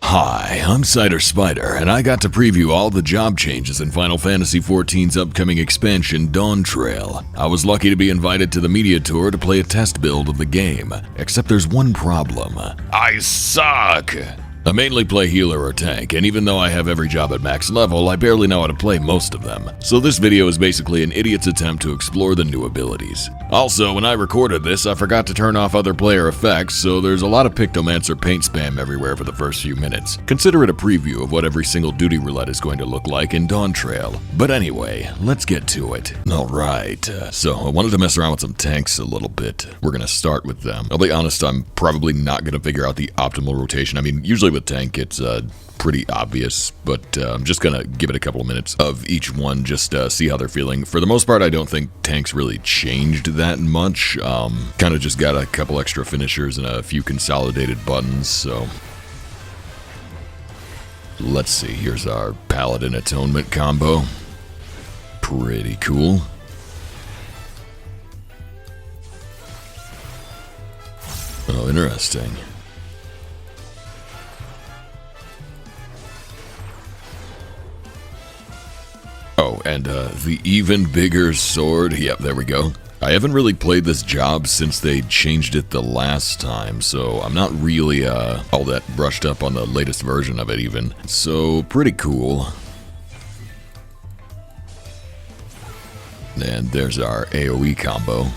Hi, I'm Cider Spider, and I got to preview all the job changes in Final Fantasy XIV's upcoming expansion, Dawntrail. I was lucky to be invited to the media tour to play a test build of the game, except there's one problem. I suck! I mainly play healer or tank, and even though I have every job at max level, I barely know how to play most of them. So this video is basically an idiot's attempt to explore the new abilities. Also, when I recorded this, I forgot to turn off other player effects, so there's a lot of Pictomancer paint spam everywhere for the first few minutes. Consider it a preview of what every single duty roulette is going to look like in Dawntrail. But anyway, let's get to it. Alright, so I wanted to mess around with some tanks a little bit. We're gonna start with them. I'll be honest, I'm probably not gonna figure out the optimal rotation. I mean, usually with tank, it's pretty obvious, but I'm just gonna give it a couple of minutes of each one, just see how they're feeling. For the most part, I don't think tanks really changed that much. Kind of just got a couple extra finishers and a few consolidated buttons, so let's see. Here's our Paladin Atonement combo. Pretty cool. Oh, interesting. Oh, and the even bigger sword. Yep, there we go. I haven't really played this job since they changed it the last time, so I'm not really all that brushed up on the latest version of it even. So, pretty cool. And there's our AoE combo.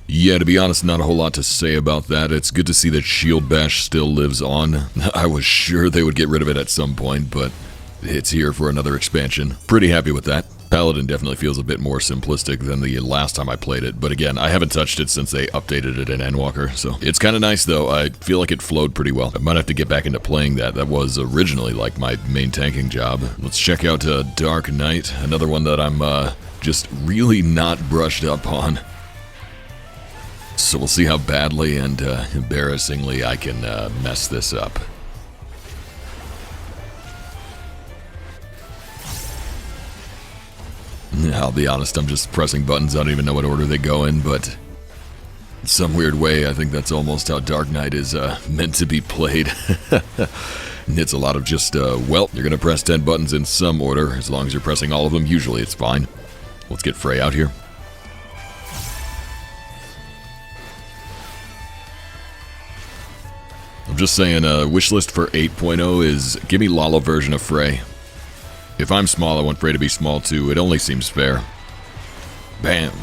Yeah, to be honest, not a whole lot to say about that. It's good to see that Shield Bash still lives on. I was sure they would get rid of it at some point, but it's here for another expansion. Pretty happy with that. Paladin definitely feels a bit more simplistic than the last time I played it, but again, I haven't touched it since they updated it in Endwalker, so it's kind of nice though. I feel like it flowed pretty well. I might have to get back into playing that. That was originally like my main tanking job. Let's check out Dark Knight, another one that I'm just really not brushed up on. So we'll see how badly and embarrassingly I can mess this up. I'll be honest, I'm just pressing buttons. I don't even know what order they go in, but in some weird way, I think that's almost how Dark Knight is meant to be played. It's a lot of just, well, you're going to press 10 buttons in some order. As long as you're pressing all of them, usually it's fine. Let's get Frey out here. I'm just saying, wishlist for 8.0 is give me Lala version of Frey. If I'm small, I want Frey to be small too. It only seems fair. Bam.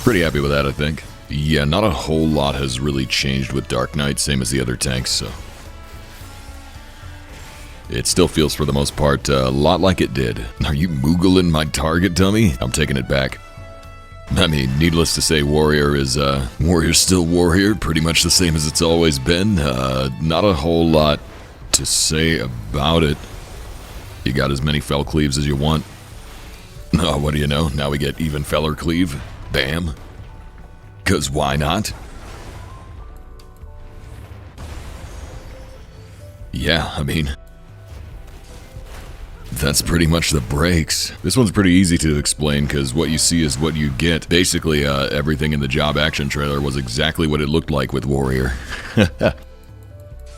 Pretty happy with that, I think. Yeah, not a whole lot has really changed with Dark Knight, same as the other tanks, so it still feels for the most part a lot like it did. Are you moogling my target, dummy? I'm taking it back. I mean, needless to say, Warrior is, Warrior's still Warrior, pretty much the same as it's always been. Not a whole lot to say about it. You got as many fell cleaves as you want. Oh, what do you know? Now we get even feller cleave. Bam. 'Cause why not? Yeah, I mean, that's pretty much the breaks. This one's pretty easy to explain because what you see is what you get. Basically, everything in the job action trailer was exactly what it looked like with Warrior.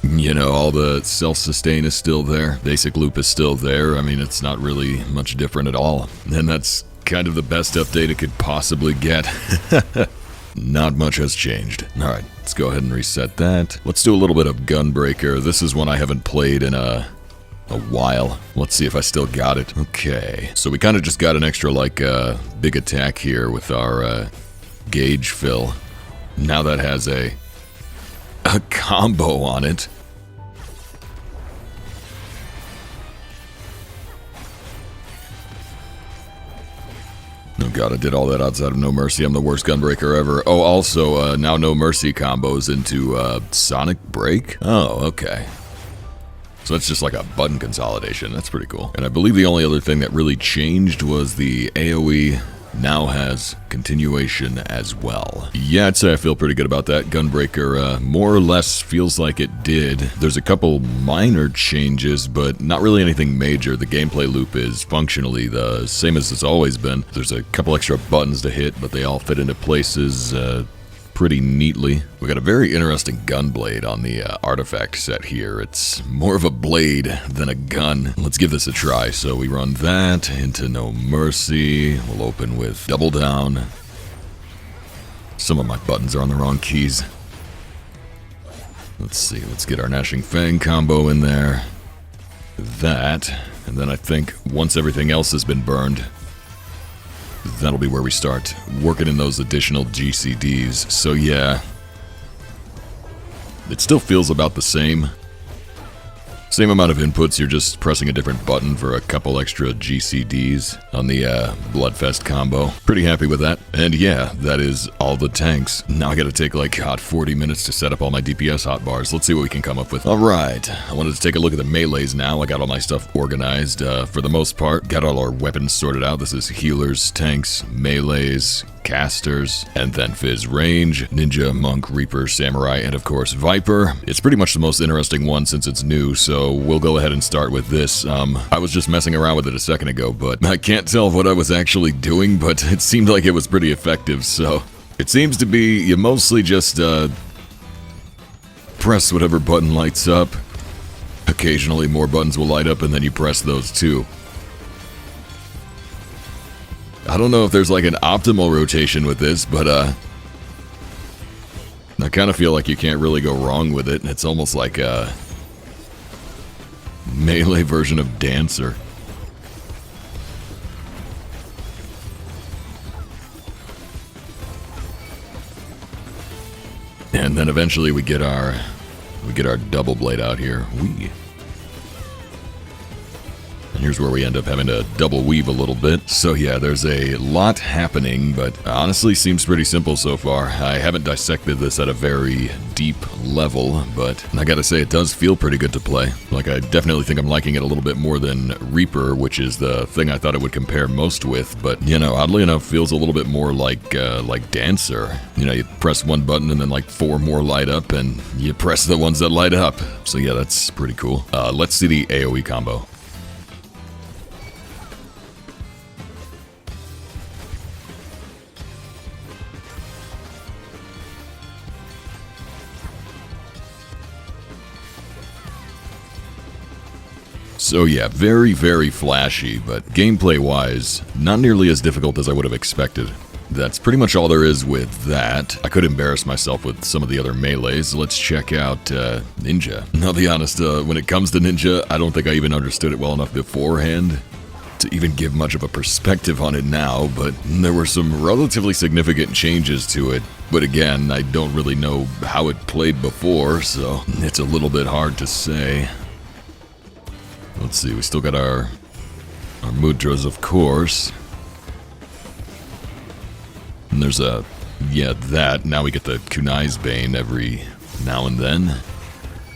You know, all the self-sustain is still there. Basic loop is still there. I mean, it's not really much different at all. And that's kind of the best update it could possibly get. Not much has changed. Alright, let's go ahead and reset that. Let's do a little bit of Gunbreaker. This is one I haven't played in a while. Let's see if I still got it. Okay, so we kind of just got an extra, like, big attack here with our gauge fill. Now that has a combo on it. Oh god, I did all that outside of No Mercy. I'm the worst Gunbreaker ever. Oh, also, now No Mercy combos into Sonic Break. Oh, okay. So that's just like a button consolidation. That's pretty cool. And I believe the only other thing that really changed was the AoE now has continuation as well. Yeah, I'd say I feel pretty good about that. Gunbreaker more or less feels like it did. There's a couple minor changes, but not really anything major. The gameplay loop is functionally the same as it's always been. There's a couple extra buttons to hit, but they all fit into places. pretty neatly. We got a very interesting gun blade on the artifact set here. It's more of a blade than a gun. Let's give this a try. So we run that into No Mercy. We'll open with Double Down. Some of my buttons are on the wrong keys. Let's see, let's get our Gnashing Fang combo in there. That, and then I think once everything else has been burned, that'll be where we start working in those additional GCDs. So yeah, it still feels about the same. Same amount of inputs, you're just pressing a different button for a couple extra GCDs on the Bloodfest combo. Pretty happy with that. And yeah, that is all the tanks. Now I gotta take like 40 minutes to set up all my DPS hotbars. Let's see what we can come up with. Alright, I wanted to take a look at the melees now. I got all my stuff organized for the most part. Got all our weapons sorted out. This is healers, tanks, melees, casters, and then Fizz range, ninja, monk, reaper, samurai, and of course Viper. It's pretty much the most interesting one since it's new, so we'll go ahead and start with this. I was just messing around with it a second ago, but I can't tell what I was actually doing, but it seemed like it was pretty effective, so it seems to be you mostly just press whatever button lights up. Occasionally more buttons will light up and then you press those too. I don't know if there's like an optimal rotation with this, but I kind of feel like you can't really go wrong with it. It's almost like a melee version of Dancer. And then eventually we get our double blade out here. And here's where we end up having to double weave a little bit. So yeah, there's a lot happening, but honestly seems pretty simple so far. I haven't dissected this at a very deep level, but I gotta say it does feel pretty good to play. Like I definitely think I'm liking it a little bit more than Reaper, which is the thing I thought it would compare most with. But you know, oddly enough, feels a little bit more like Dancer. You know, you press one button and then like 4 more light up, and you press the ones that light up. So yeah, that's pretty cool. Let's see the AoE combo. So yeah, very, very flashy, but gameplay-wise, not nearly as difficult as I would have expected. That's pretty much all there is with that. I could embarrass myself with some of the other melees. Let's check out Ninja. I'll be honest, when it comes to Ninja, I don't think I even understood it well enough beforehand to even give much of a perspective on it now, but there were some relatively significant changes to it. But again, I don't really know how it played before, so it's a little bit hard to say. Let's see, we still got our mudras, of course. And there's that. Now we get the Kunai's Bane every now and then.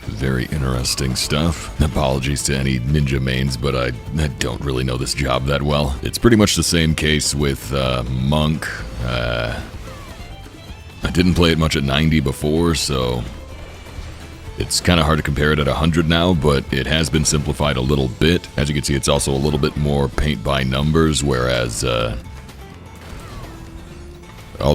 Very interesting stuff. Apologies to any ninja mains, but I don't really know this job that well. It's pretty much the same case with Monk. I didn't play it much at 90 before, so it's kind of hard to compare it at 100 now, but it has been simplified a little bit. As you can see, it's also a little bit more paint by numbers, whereas all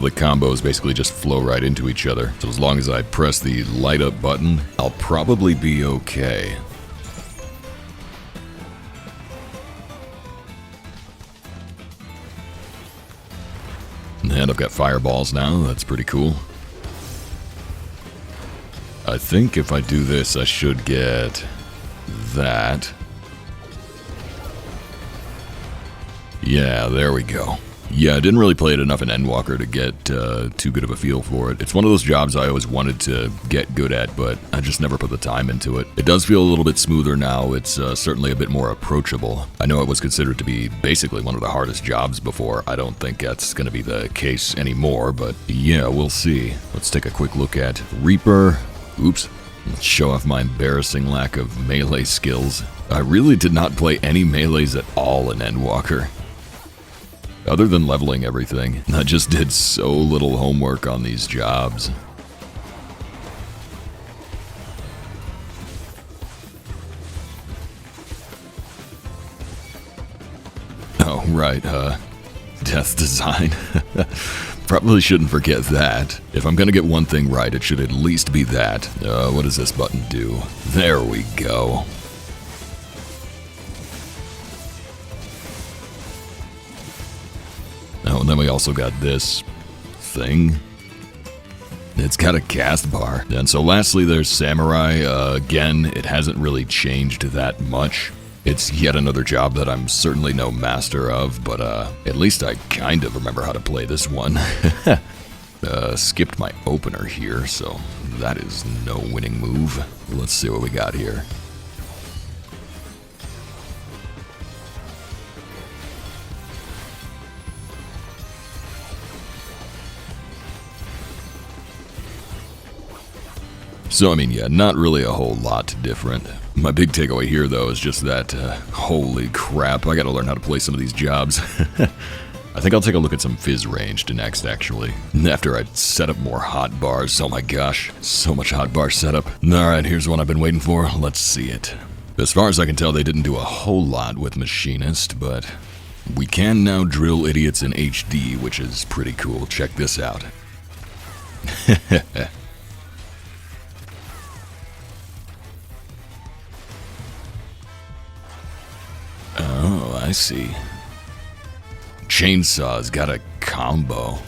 the combos basically just flow right into each other. So as long as I press the light up button, I'll probably be okay. And I've got fireballs now, that's pretty cool. I think if I do this, I should get that. Yeah, there we go. Yeah, I didn't really play it enough in Endwalker to get too good of a feel for it. It's one of those jobs I always wanted to get good at, but I just never put the time into it. It does feel a little bit smoother now. It's certainly a bit more approachable. I know it was considered to be basically one of the hardest jobs before. I don't think that's going to be the case anymore, but yeah, we'll see. Let's take a quick look at Reaper. Oops. Let's show off my embarrassing lack of melee skills. I really did not play any melees at all in Endwalker. Other than leveling everything, I just did so little homework on these jobs. Oh, right, death design. Probably shouldn't forget that. If I'm gonna get one thing right, it should at least be that. What does this button do? There we go. Oh, and then we also got this thing. It's got a cast bar. And so lastly, there's Samurai. Again, it hasn't really changed that much. It's yet another job that I'm certainly no master of, but at least I kind of remember how to play this one. Skipped my opener here, so that is no winning move. Let's see what we got here. So, I mean, yeah, not really a whole lot different. My big takeaway here, though, is just that, holy crap, I gotta learn how to play some of these jobs. I think I'll take a look at some fizz ranged next, actually. After I set up more hot bars. Oh my gosh, so much hot bar setup. Alright, here's one I've been waiting for. Let's see it. As far as I can tell, they didn't do a whole lot with Machinist, but we can now drill idiots in HD, which is pretty cool. Check this out. Oh, I see. Chainsaw's got a combo.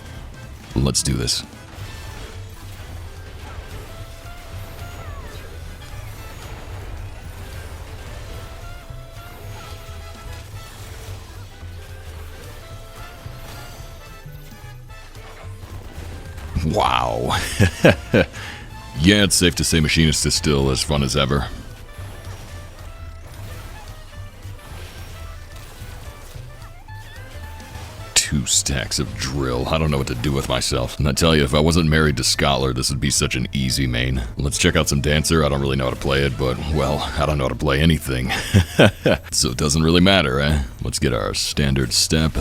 Let's do this. Wow. Yeah, it's safe to say Machinist is still as fun as ever. Two stacks of drill. I don't know what to do with myself. And I tell you, if I wasn't married to Scholar, this would be such an easy main. Let's check out some Dancer. I don't really know how to play it, but, well, I don't know how to play anything. So it doesn't really matter, eh? Let's get our standard step.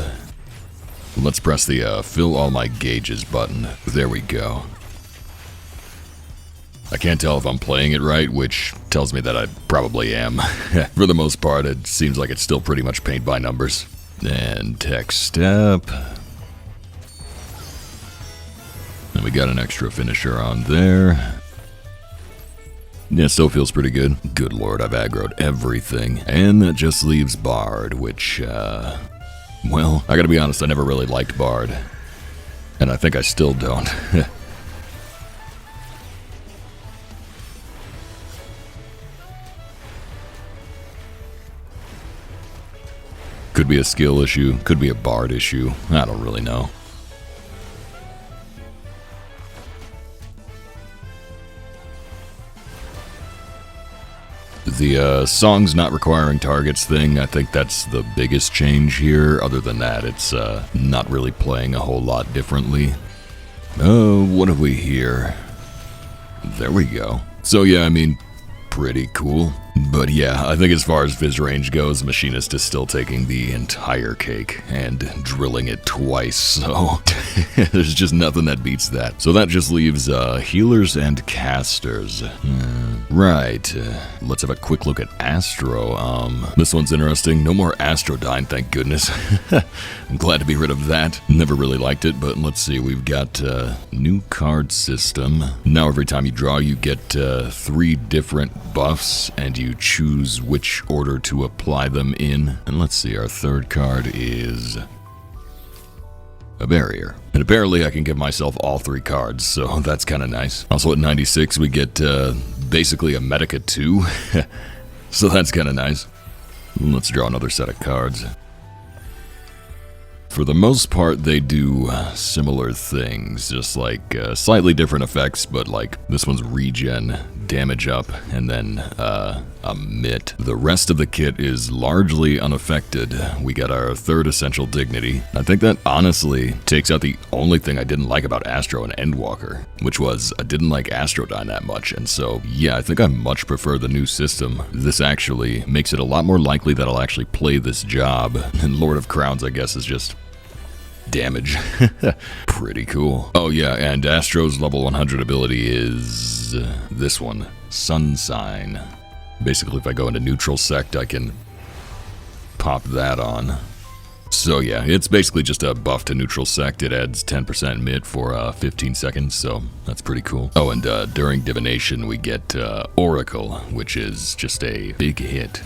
Let's press the fill all my gauges button. There we go. I can't tell if I'm playing it right, which tells me that I probably am. For the most part, it seems like it's still pretty much paint by numbers. And tech step. And we got an extra finisher on there. Yeah, still feels pretty good. Good lord, I've aggroed everything. And that just leaves Bard, which, well, I gotta be honest, I never really liked Bard. And I think I still don't. Could be a skill issue, could be a Bard issue, I don't really know. The songs not requiring targets thing, I think that's the biggest change here. Other than that, it's not really playing a whole lot differently. Oh, what have we here? There we go. So yeah, I mean, pretty cool. But yeah, I think as far as Viz range goes, Machinist is still taking the entire cake and drilling it twice, so there's just nothing that beats that. So that just leaves healers and casters. Right, let's have a quick look at Astro. This one's interesting. No more Astrodyne, thank goodness. I'm glad to be rid of that. Never really liked it, but let's see. We've got new card system. Now every time you draw, you get 3 different buffs, and you choose which order to apply them in. And let's see, our third card is a barrier. And apparently I can give myself all 3 cards, so that's kind of nice. Also at 96 we get basically a Medica 2, so that's kind of nice. Let's draw another set of cards. For the most part, they do similar things, just like slightly different effects, but like this one's regen, damage up, and then omit. The rest of the kit is largely unaffected. We got our 3rd essential dignity. I think that honestly takes out the only thing I didn't like about Astro and Endwalker, which was I didn't like Astrodyne that much, and so yeah, I think I much prefer the new system. This actually makes it a lot more likely that I'll actually play this job, and Lord of Crowns, I guess, is just damage. Pretty cool. Oh yeah, and Astro's level 100 ability is this one, Sun Sign. Basically, if I go into neutral sect, I can pop that on. So yeah, it's basically just a buff to neutral sect. It adds 10% mit for 15 seconds, so that's pretty cool. Oh, and during divination we get Oracle, which is just a big hit.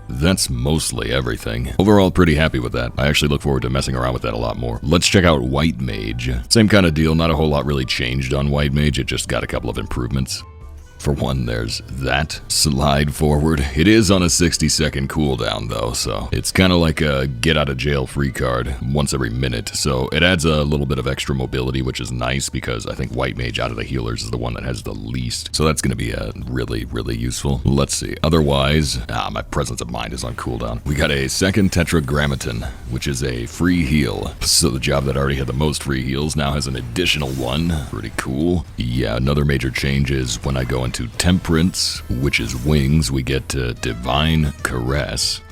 That's mostly everything. Overall, pretty happy with that. I actually look forward to messing around with that a lot more. Let's check out White Mage. Same kind of deal, not a whole lot really changed on White Mage, it just got a couple of improvements. For one, there's that slide forward. It is on a 60-second cooldown though, so it's kind of like a get out of jail free card once every minute. So it adds a little bit of extra mobility, which is nice because I think White Mage out of the healers is the one that has the least. So that's going to be really, really useful. Let's see. Otherwise, my Presence of Mind is on cooldown. We got a second Tetragrammaton, which is a free heal. So the job that already had the most free heals now has an additional one. Pretty cool. Yeah, another major change is when I go into Temperance, which is wings, we get Divine Caress,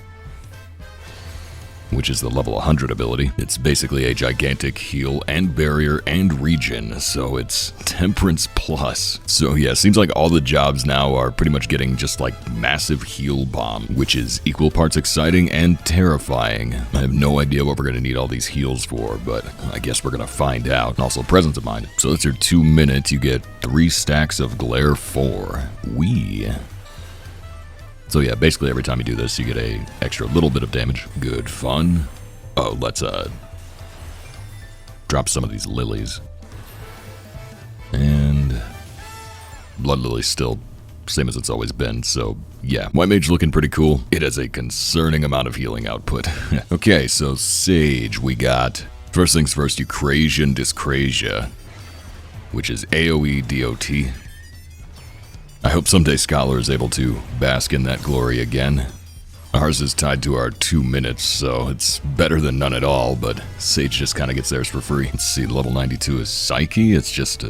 which is the level 100 ability. It's basically a gigantic heal and barrier and regen, so it's Temperance plus. So yeah, seems like all the jobs now are pretty much getting just like massive heal bomb, which is equal parts exciting and terrifying. I have no idea what we're going to need all these heals for, but I guess we're going to find out. And also Presence of Mind. So that's your 2 minutes, you get 3 stacks of Glare 4. So yeah, basically every time you do this, you get a extra little bit of damage. Good fun. Oh, let's drop some of these lilies. And Blood Lily's still same as it's always been, so yeah. White Mage looking pretty cool. It has a concerning amount of healing output. Okay, so Sage, we got, first things first, Eucrasian Dyscrasia, which is AoE DOT. I hope someday Scholar is able to bask in that glory again. Ours is tied to our 2 minutes, so it's better than none at all, but Sage just kind of gets theirs for free. Let's see, level 92 is Psyche. It's just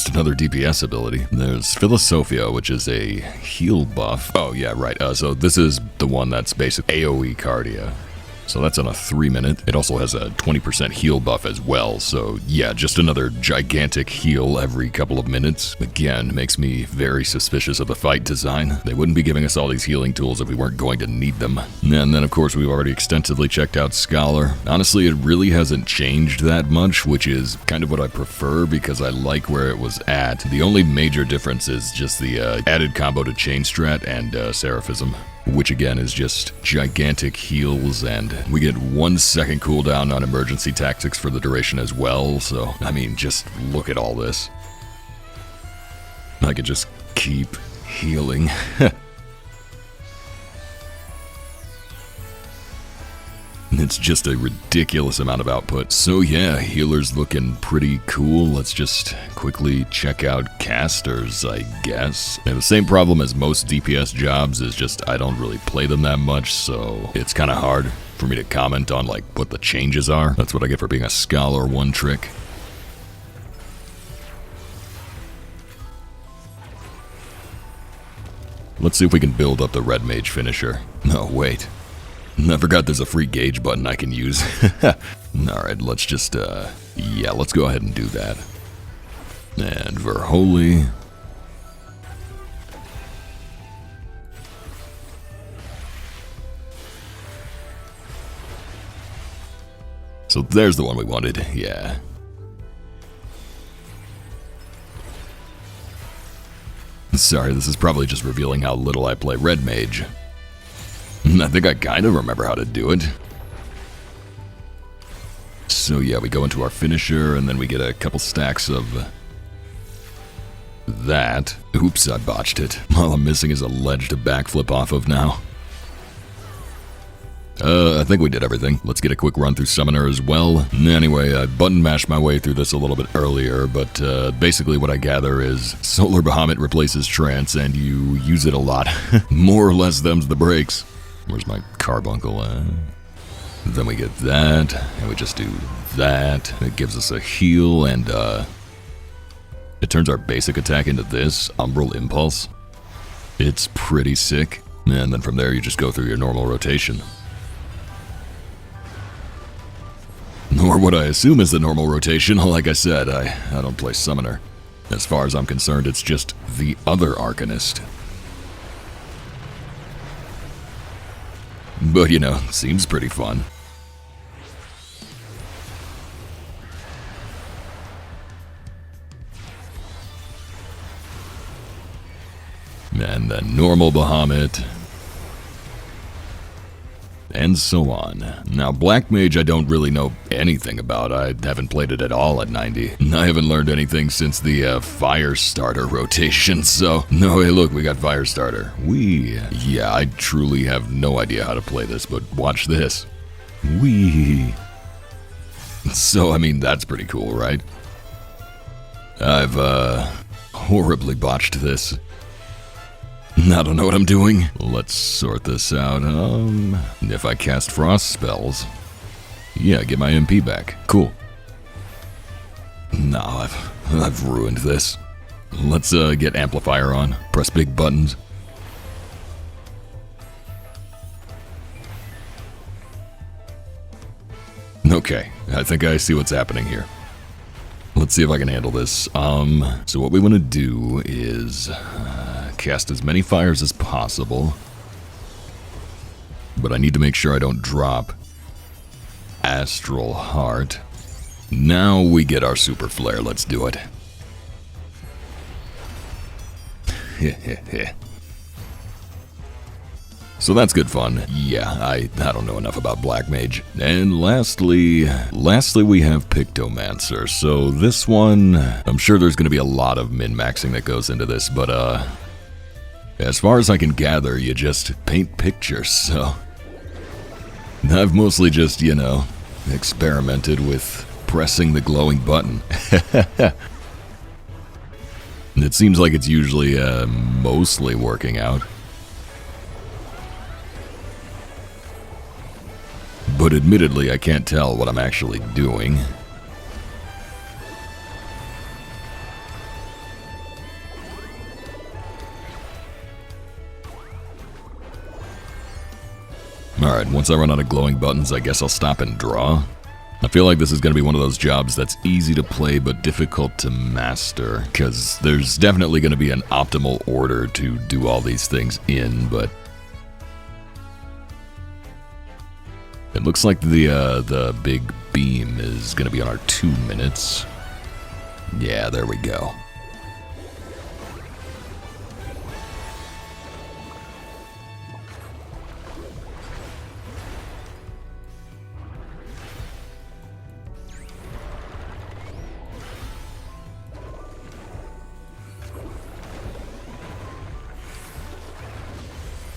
another DPS ability. There's Philosophia, which is a heal buff. Oh yeah, right. So this is the one that's basic AoE Cardia. So that's on a 3 minute. It also has a 20% heal buff as well. So yeah, just another gigantic heal every couple of minutes. Again, makes me very suspicious of the fight design. They wouldn't be giving us all these healing tools if we weren't going to need them. And then of course we've already extensively checked out Scholar. Honestly, it really hasn't changed that much, which is kind of what I prefer because I like where it was at. The only major difference is just the added combo to Chain Strat and Seraphism, which again is just gigantic heals, and we get 1 second cooldown on emergency tactics for the duration as well. So I mean, just look at all this. I could just keep healing. It's just a ridiculous amount of output. So yeah, healer's looking pretty cool. Let's just quickly check out casters, I guess. They have the same problem as most DPS jobs, is just I don't really play them that much, so it's kind of hard for me to comment on like what the changes are. That's what I get for being a Scholar one trick. Let's see if we can build up the Red Mage finisher. No, wait. I forgot there's a free gauge button I can use. Alright, let's just, yeah, let's go ahead and do that. And Verholy. So there's the one we wanted, yeah. Sorry, this is probably just revealing how little I play Red Mage. I think I kind of remember how to do it. So yeah, we go into our finisher, and then we get a couple stacks of that. Oops, I botched it. All I'm missing is a ledge to backflip off of now. I think we did everything. Let's get a quick run through Summoner as well. Anyway, I button mashed my way through this a little bit earlier, but basically what I gather is Solar Bahamut replaces Trance, and you use it a lot. More or less them's the breaks. Where's my carbuncle? Then we get that, and we just do that. It gives us a heal, and it turns our basic attack into this, Umbral Impulse. It's pretty sick. And then from there you just go through your normal rotation. Or what I assume is the normal rotation. Like I said, I don't play Summoner. As far as I'm concerned, it's just the other Arcanist. But you know, seems pretty fun. And then normal Bahamut. And so on. Now, Black Mage I don't really know anything about. I haven't played it at all at 90. I haven't learned anything since the Firestarter rotation, so... No, hey look, we got Firestarter. Yeah, I truly have no idea how to play this, but watch this. So, I mean, that's pretty cool, right? I've, horribly botched this. I don't know what I'm doing. Let's sort this out. If I cast frost spells, yeah, get my MP back. Cool. No, I've ruined this. Let's get amplifier on. Press big buttons. Okay, I think I see what's happening here. Let's see if I can handle this. So what we want to do is cast as many fires as possible. But I need to make sure I don't drop Astral Heart. Now we get our Super Flare. Let's do it. So that's good fun. Yeah, I don't know enough about Black Mage. And lastly we have Pictomancer. So this one, I'm sure there's going to be a lot of min-maxing that goes into this, but as far as I can gather, you just paint pictures, so... I've mostly just, you know, experimented with pressing the glowing button. It seems like it's usually mostly working out. But admittedly, I can't tell what I'm actually doing. Alright, once I run out of glowing buttons, I guess I'll stop and draw. I feel like this is going to be one of those jobs that's easy to play but difficult to master, because there's definitely going to be an optimal order to do all these things in, but... It looks like the big beam is going to be on our 2 minutes. Yeah, there we go.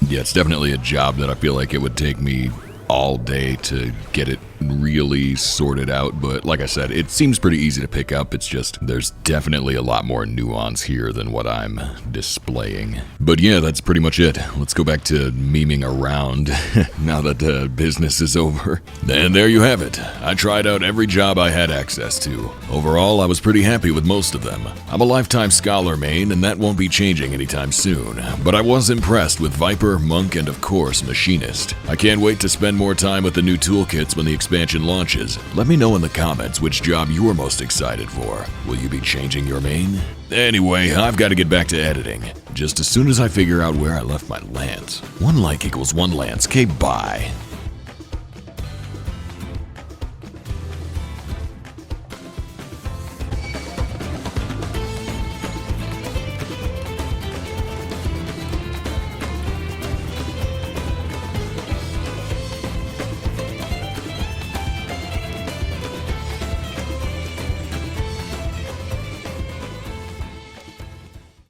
Yeah, it's definitely a job that I feel like it would take me all day to get it really sorted out, but like I said, it seems pretty easy to pick up. It's just there's definitely a lot more nuance here than what I'm displaying. But yeah, that's pretty much it. Let's go back to memeing around now that business is over. And there you have it. I tried out every job I had access to. Overall, I was pretty happy with most of them. I'm a lifetime Scholar main, and that won't be changing anytime soon. But I was impressed with Viper, Monk, and of course, Machinist. I can't wait to spend more time with the new toolkits when the expansion launches. Let me know in the comments which job you are most excited for. Will you be changing your main? Anyway, I've got to get back to editing. Just as soon as I figure out where I left my lance. 1 like equals 1 lance. Okay, bye.